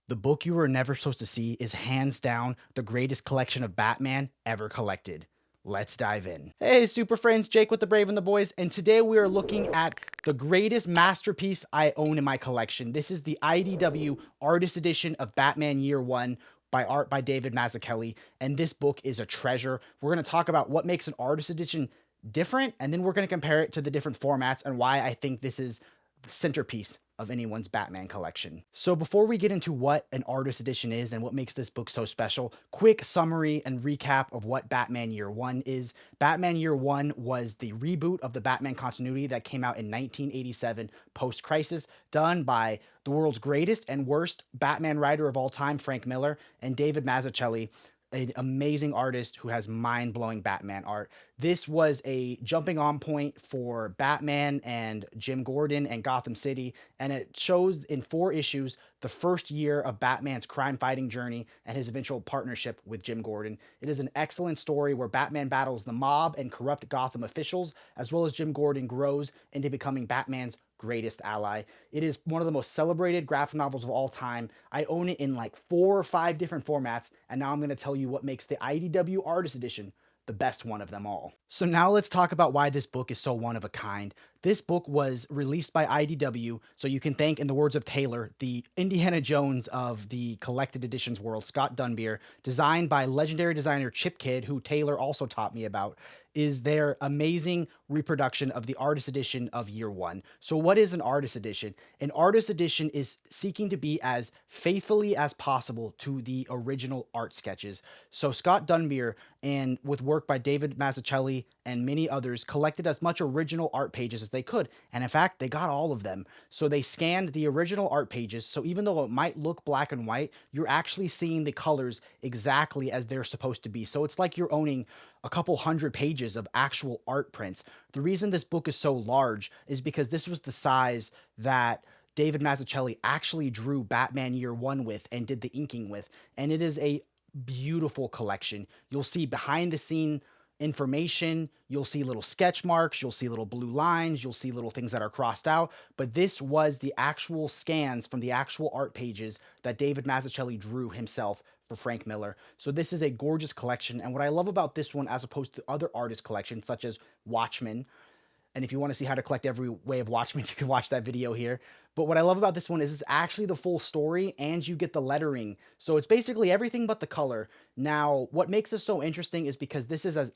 The book you were never supposed to see is hands down the greatest collection of Batman ever collected. Let's dive in. Hey, super friends, Jake with the Brave and the Boys, and today we are looking at the greatest masterpiece I own in my collection. This is the IDW Artist Edition of Batman Year One by art by David Mazzucchelli, and this book is a treasure. We're going to talk about what makes an Artist Edition different, and then we're going to compare it to the different formats and why I think this is the centerpiece of anyone's Batman collection. So before we get into what an artist edition is and what makes this book so special, quick summary and recap of what Batman Year One is. Batman Year One was the reboot of the Batman continuity that came out in 1987 post-crisis, done by the world's greatest and worst Batman writer of all time, Frank Miller, and David Mazzucchelli, an amazing artist who has mind-blowing Batman art. This was a jumping on point for Batman and Jim Gordon and Gotham City, and it shows in 4 issues the first year of Batman's crime-fighting journey and his eventual partnership with Jim Gordon. It is an excellent story where Batman battles the mob and corrupt Gotham officials, as well as Jim Gordon grows into becoming Batman's greatest ally. It is one of the most celebrated graphic novels of all time. I own it in like 4 or 5 different formats, and now I'm going to tell you what makes the IDW Artist Edition the best one of them all. So now let's talk about why this book is so one of a kind. This book was released by IDW, so you can thank, in the words of Taylor, the Indiana Jones of the collected editions world, Scott Dunbier, designed by legendary designer Chip Kidd, who Taylor also taught me about, is their amazing reproduction of the artist edition of Year One. So what is an artist edition? An artist edition is seeking to be as faithfully as possible to the original art sketches. So Scott Dunbier, and with work by David Mazzucchelli and many others, collected as much original art pages as they could. And in fact, they got all of them. So they scanned the original art pages. So even though it might look black and white, you're actually seeing the colors exactly as they're supposed to be. So it's like you're owning a couple hundred pages of actual art prints. The reason this book is so large is because this was the size that David Mazzucchelli actually drew Batman Year One with and did the inking with. And it is a beautiful collection. You'll see behind the scene information, you'll see little sketch marks, you'll see little blue lines, you'll see little things that are crossed out, but this was the actual scans from the actual art pages that David Mazzucchelli drew himself for Frank Miller. So this is a gorgeous collection, and what I love about this one as opposed to other artist collections such as Watchmen, and if you want to see how to collect every way of Watchmen, you can watch that video here. But what I love about this one is it's actually the full story and you get the lettering. So it's basically everything but the color. Now, what makes this so interesting is because this is as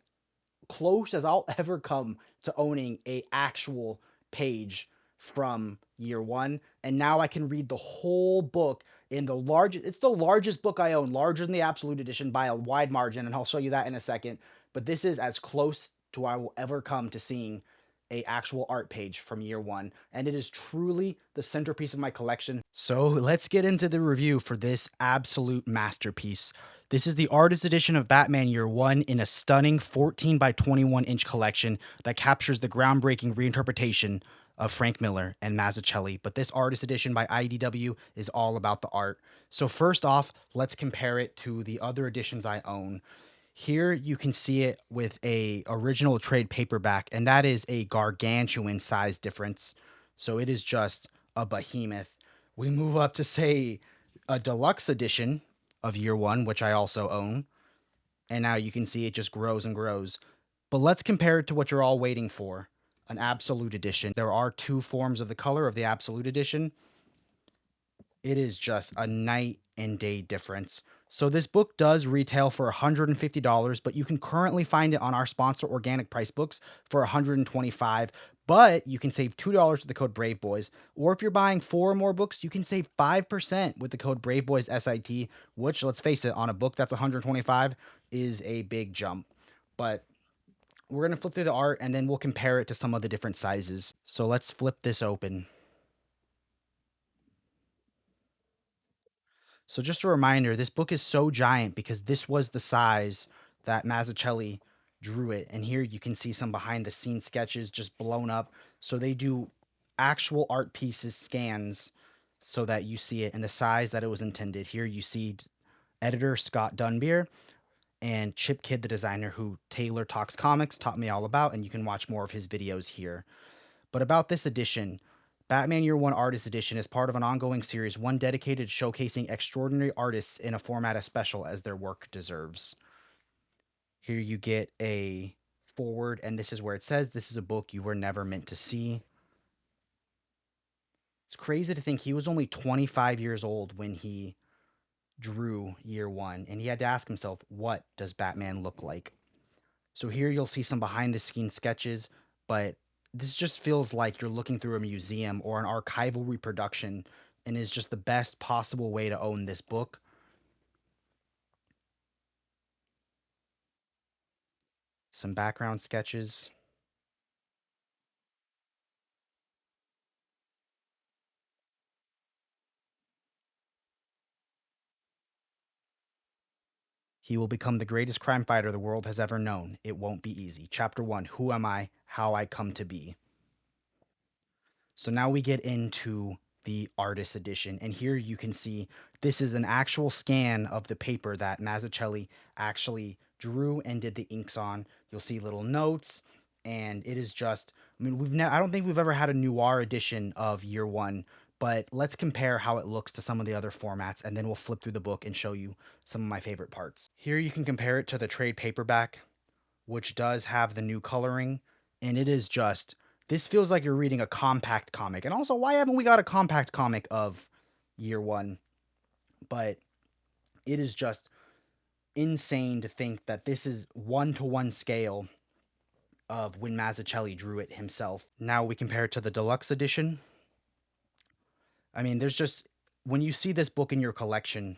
close as I'll ever come to owning a actual page from Year One, and now I can read the whole book in the largest. It's the largest book I own, larger than the Absolute Edition by a wide margin, and I'll show you that in a second. But this is as close to I will ever come to seeing a actual art page from Year One, and it is truly the centerpiece of my collection. So let's get into the review for this absolute masterpiece. This is the artist edition of Batman Year One in a stunning 14 by 21 inch collection that captures the groundbreaking reinterpretation of Frank Miller and Mazzucchelli. But this artist edition by IDW is all about the art. So first off, let's compare it to the other editions I own. Here you can see it with a original trade paperback, and that is a gargantuan size difference. So it is just a behemoth. We move up to, say, a deluxe edition of Year One, which I also own, and now you can see it just grows and grows. But let's compare it to what you're all waiting for, an Absolute Edition. There are 2 forms of the color of the Absolute Edition. It is just a night and day difference. So this book does retail for $150, but you can currently find it on our sponsor Organic Price Books for $125. But you can save $2 with the code Braveboys. Or if you're buying 4 or more books, you can save 5% with the code Braveboyssit, which, let's face it, on a book that's $125 is a big jump. But we're going to flip through the art and then we'll compare it to some of the different sizes. So let's flip this open. So just a reminder, this book is so giant because this was the size that Mazzucchelli drew it. And here you can see some behind the scenes sketches just blown up. So they do actual art pieces scans so that you see it in the size that it was intended. Here you see editor Scott Dunbier and Chip Kidd, the designer who Taylor Talks Comics taught me all about, and you can watch more of his videos here. But about this edition, Batman Year One Artist Edition is part of an ongoing series, one dedicated to showcasing extraordinary artists in a format as special as their work deserves. Here you get a forward, and this is where it says this is a book you were never meant to see. It's crazy to think he was only 25 years old when he drew Year One, and he had to ask himself, what does Batman look like? So here you'll see some behind the scenes sketches, but this just feels like you're looking through a museum or an archival reproduction and is just the best possible way to own this book. Some background sketches. He will become the greatest crime fighter the world has ever known. It won't be easy. Chapter 1, Who Am I? How I Come to Be. So now we get into the artist edition, and here you can see this is an actual scan of the paper that Mazzucchelli actually drew and did the inks on. You'll see little notes, and it is just, I mean, I don't think we've ever had a noir edition of Year One, but let's compare how it looks to some of the other formats, and then we'll flip through the book and show you some of my favorite parts. Here you can compare it to the trade paperback, which does have the new coloring, and it is just, this feels like you're reading a compact comic. And also, why haven't we got a compact comic of Year One? But it is just insane to think that this is 1-to-1 scale of when Mazzucchelli drew it himself. Now we compare it to the deluxe edition. I mean, there's just, when you see this book in your collection,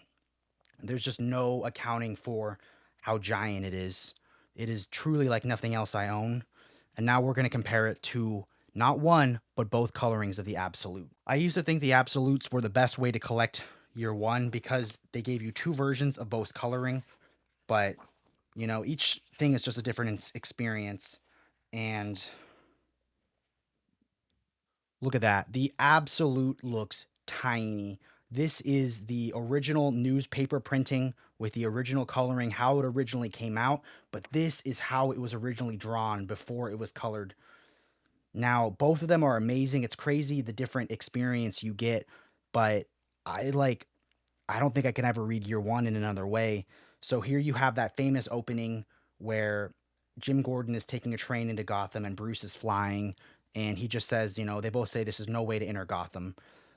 there's just no accounting for how giant it is. It is truly like nothing else I own. And now we're going to compare it to not one, but both colorings of the Absolute. I used to think the Absolutes were the best way to collect Year One because they gave you two versions of both coloring, but you know, each thing is just a different experience. And look at that. The Absolute looks tiny. This is the original newspaper printing with the original coloring, how it originally came out, but this is how it was originally drawn before it was colored. Now, both of them are amazing. It's crazy the different experience you get, but I like I don't think I can ever read Year One in another way. So here you have that famous opening where Jim Gordon is taking a train into Gotham and Bruce is flying, and he just says, you know, they both say this is no way to enter Gotham.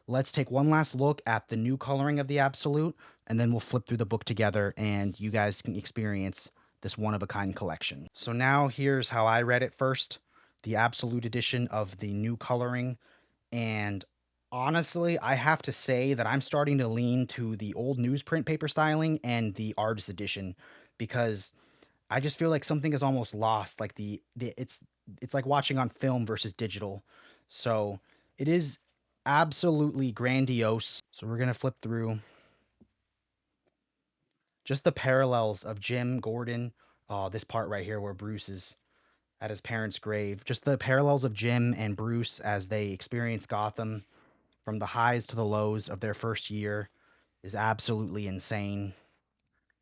Let's take one last look at the new coloring of the Absolute, and then we'll flip through the book together and you guys can experience this one of a kind collection. So now here's how I read it first, the Absolute edition of the new coloring. And honestly, I have to say that I'm starting to lean to the old newsprint paper styling and the artist edition because I just feel like something is almost lost. Like it's like watching on film versus digital. So it is absolutely grandiose. So we're gonna flip through just the parallels of Jim Gordon. Oh, this part right here where Bruce is at his parents' grave. Just the parallels of Jim and Bruce as they experience Gotham from the highs to the lows of their first year is absolutely insane.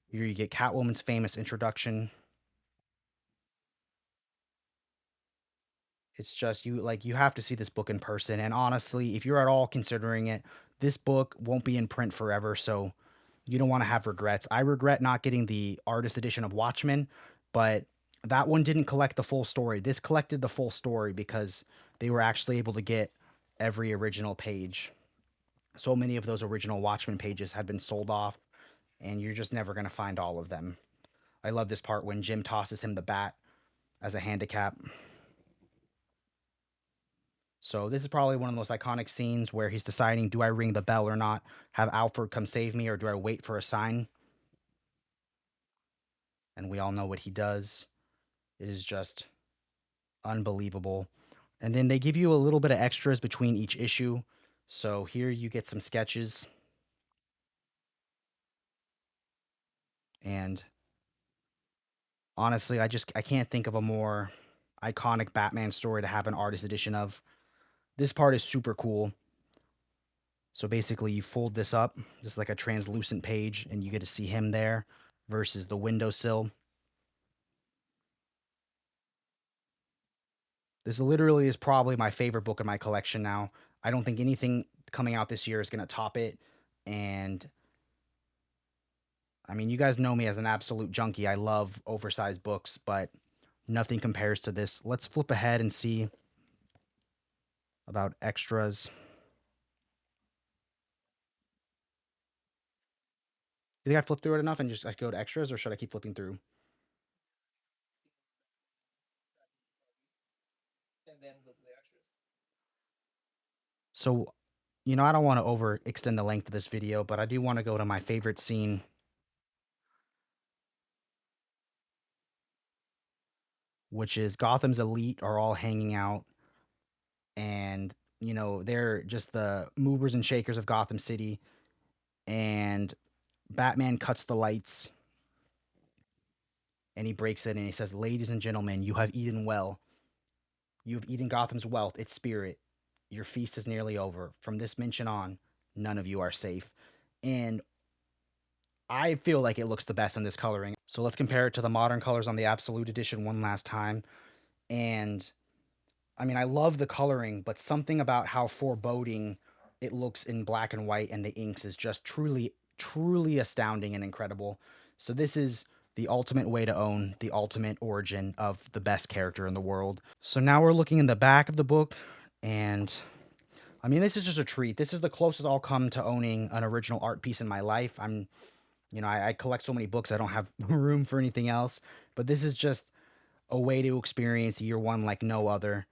Here you get Catwoman's famous introduction. It's just you have to see this book in person, and honestly, if you're at all considering it, this book won't be in print forever, so you don't want to have regrets. I regret not getting the artist edition of Watchmen, but that one didn't collect the full story. This collected the full story because they were actually able to get every original page. So many of those original Watchmen pages had been sold off, and you're just never going to find all of them. I love this part when Jim tosses him the bat as a handicap. So this is probably one of the most iconic scenes where he's deciding, do I ring the bell or not? Have Alfred come save me, or do I wait for a sign? And we all know what he does. It is just unbelievable. And then they give you a little bit of extras between each issue. So here you get some sketches. And honestly, I can't think of a more iconic Batman story to have an artist edition of. This part is super cool. So basically, you fold this up, just like a translucent page, and you get to see him there versus the windowsill. This literally is probably my favorite book in my collection now. I don't think anything coming out this year is going to top it. And I mean, you guys know me as an absolute junkie. I love oversized books, but nothing compares to this. Let's flip ahead and see about extras. You think I flipped through it enough and just go to extras, or should I keep flipping through? So, I don't want to overextend the length of this video, but I do want to go to my favorite scene, which is Gotham's elite are all hanging out, and they're just the movers and shakers of Gotham City, and Batman cuts the lights and he breaks it and he says, "Ladies and gentlemen, you have eaten well. You have eaten Gotham's wealth, its spirit. Your feast is nearly over. From this mention on, none of you are safe." And I feel like it looks the best in this coloring. So let's compare it to the modern colors on the Absolute Edition one last time. And I mean, I love the coloring, but something about how foreboding it looks in black and white and the inks is just truly, truly astounding and incredible. So this is the ultimate way to own the ultimate origin of the best character in the world. So now we're looking in the back of the book, and I mean, this is just a treat. This is the closest I'll come to owning an original art piece in my life. I collect so many books, I don't have room for anything else, but this is just a way to experience year one like no other.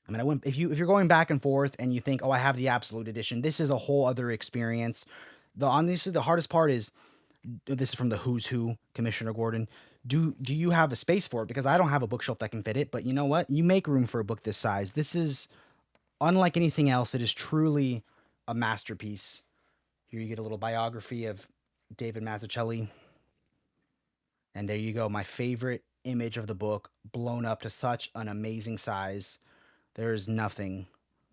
I mean, if you're going back and forth and you think, oh, I have the Absolute Edition, this is a whole other experience. Honestly, the hardest part is, this is from the Who's Who, Commissioner Gordon. Do you have a space for it? Because I don't have a bookshelf that can fit it. But you know what? You make room for a book this size. This is unlike anything else. It is truly a masterpiece. Here you get a little biography of David Mazzucchelli, and there you go. My favorite image of the book, blown up to such an amazing size. There is nothing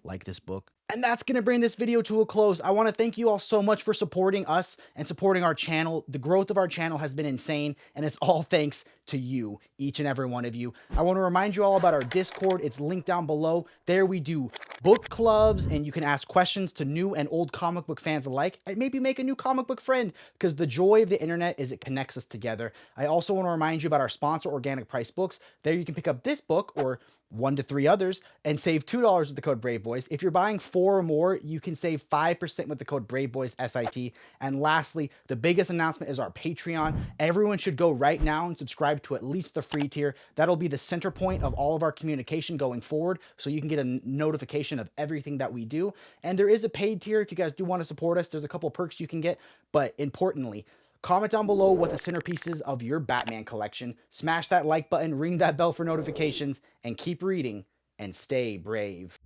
like this book. And that's going to bring this video to a close. I want to thank you all so much for supporting us and supporting our channel. The growth of our channel has been insane, and it's all thanks to you, each and every one of you. I want to remind you all about our Discord. It's linked down below. There we do book clubs, and you can ask questions to new and old comic book fans alike, and maybe make a new comic book friend, because the joy of the internet is it connects us together. I also want to remind you about our sponsor, Organic Price Books. There you can pick up this book or 1 to 3 others and save $2 with the code Braveboys. If you're buying 4 or more, you can save 5% with the code Braveboyssit. And lastly, the biggest announcement is our Patreon. Everyone should go right now and subscribe to at least the free tier. That'll be the center point of all of our communication going forward, so you can get a notification of everything that we do. And there is a paid tier if you guys do want to support us. There's a couple perks you can get, but importantly, comment down below what the centerpieces of your Batman collection. Smash that like button, ring that bell for notifications, and keep reading and stay brave.